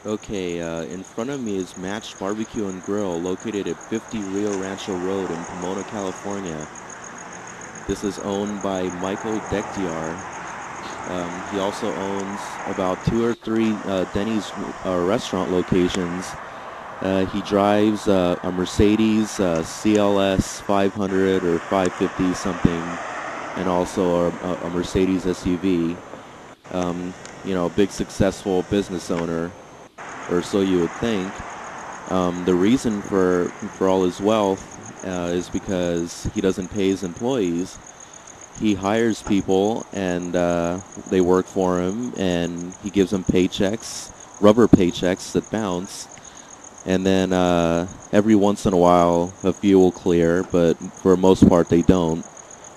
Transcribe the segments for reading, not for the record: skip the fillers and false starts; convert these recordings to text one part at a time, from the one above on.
Okay, in front of me is Match Barbecue and Grill, located at 50 Rio Rancho Road in Pomona, California. This is owned by Michael Dekhtyar. He also owns about two or three Denny's restaurant locations. He drives a Mercedes CLS 500 or 550 something, and also a Mercedes SUV. Um, big successful business owner, or so you would think. The reason for all his wealth is because he doesn't pay his employees. He hires people, and they work for him, and he gives them paychecks, rubber paychecks that bounce. And then every once in a while, a few will clear, but for the most part, they don't.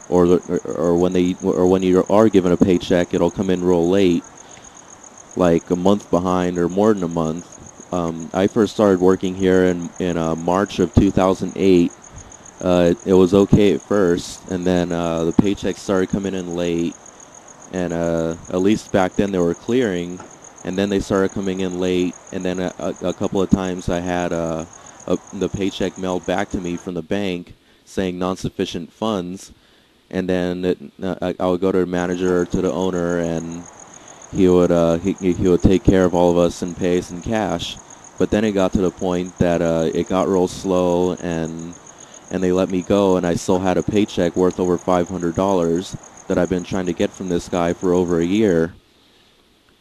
Or when you are given a paycheck, it'll come in real late, like a month behind or more than a month. I first started working here in March of 2008. It was okay at first, and then the paychecks started coming in late, and at least back then they were clearing, and then they started coming in late, and then a couple of times I had the paycheck mailed back to me from the bank saying non-sufficient funds, and then I would go to the manager or to the owner, and he would take care of all of us and pay us in cash. But then it got to the point that it got real slow, and they let me go, and I still had a paycheck worth over $500 that I've been trying to get from this guy for over a year.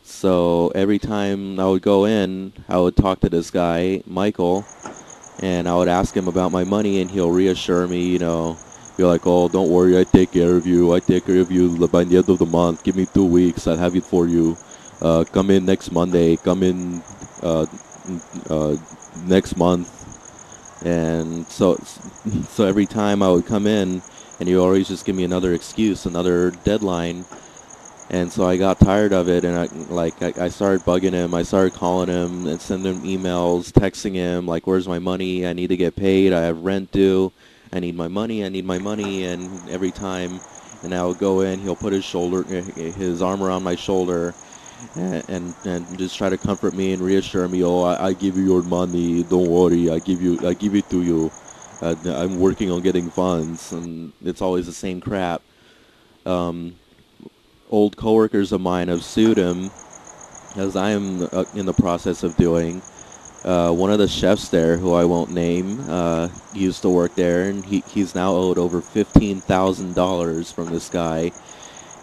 So every time I would go in, I would talk to this guy, Michael, and I would ask him about my money, and he'll reassure me, be like, oh, don't worry, I take care of you. I take care of you by the end of the month. Give me 2 weeks. I'll have it for you. Come in next Monday. Come in uh, uh, next month. And so every time I would come in, and he would always just give me another excuse, another deadline. And so I got tired of it, and I started bugging him. I started calling him and sending him emails, texting him, like, where's my money? I need to get paid. I have rent due. I need my money. I need my money. And every time, and I would go in, he'll put his arm around my shoulder, and just try to comfort me and reassure me. Oh, I give you your money. Don't worry. I give it to you. I'm working on getting funds, and it's always the same crap. Um, Old coworkers of mine have sued him, as I am in the process of doing. One of the chefs there, who I won't name, used to work there, and he's now owed over $15,000 from this guy,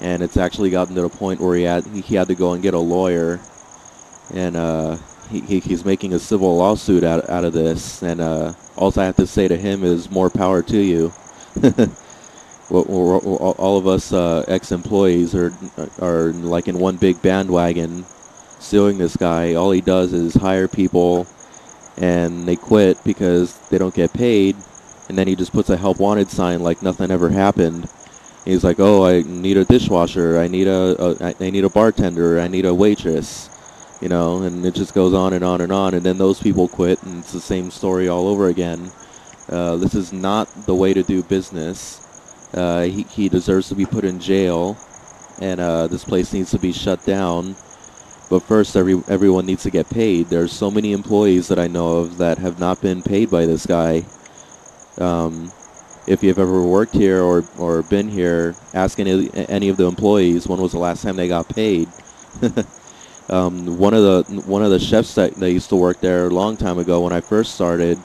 and it's actually gotten to the point where he had to go and get a lawyer, and he's making a civil lawsuit out of this, and all I have to say to him is more power to you. All of us ex-employees are like in one big bandwagon suing this guy. All he does is hire people, and they quit because they don't get paid, and then he just puts a help wanted sign like nothing ever happened. He's like, oh, I need a dishwasher, I need a bartender, I need a waitress, and it just goes on and on and on, and then those people quit, and it's the same story all over again. This is not the way to do business. He deserves to be put in jail, and this place needs to be shut down. But first, everyone needs to get paid. There's so many employees that I know of that have not been paid by this guy. If you've ever worked here or been here, ask any of the employees when was the last time they got paid. One of the chefs that used to work there a long time ago when I first started,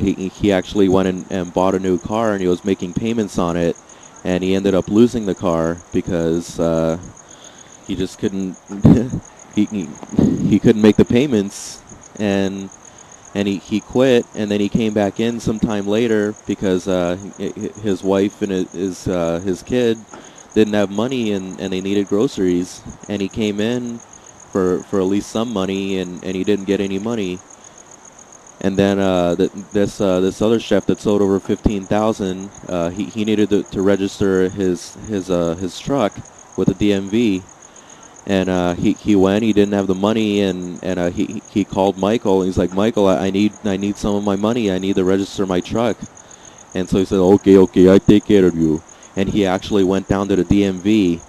he actually went and bought a new car, and he was making payments on it, and he ended up losing the car because he just couldn't he couldn't make the payments, and he quit, and then he came back in sometime later because his wife and his kid didn't have money, and they needed groceries, and he came in for at least some money, and he didn't get any money. And then this other chef that sold over 15,000, he needed to register his truck with the DMV, and he went. He didn't have the money, and he called Michael. And he's like, Michael, I need some of my money. I need to register my truck. And so he said, okay, I take care of you. And he actually went down to the DMV,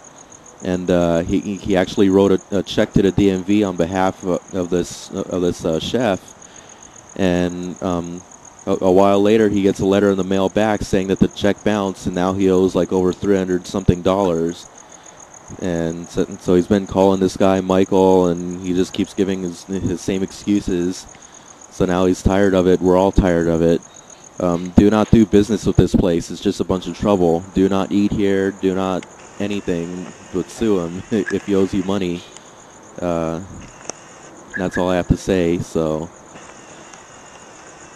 and he actually wrote a check to the DMV on behalf of this chef. And a while later, he gets a letter in the mail back saying that the check bounced, and now he owes like over $300 something. And so he's been calling this guy Michael, and he just keeps giving his same excuses. So now he's tired of it. We're all tired of it. Do not do business with this place. It's just a bunch of trouble. Do not eat here. Do not anything but sue him if he owes you money. That's all I have to say. So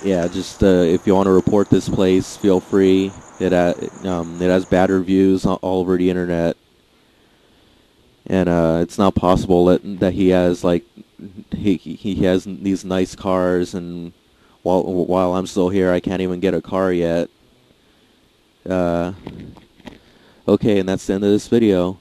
yeah, just if you want to report this place, feel free. It has bad reviews all over the internet, and it's not possible that he has like he has these nice cars, and while I'm still here, I can't even get a car yet. Okay, and that's the end of this video.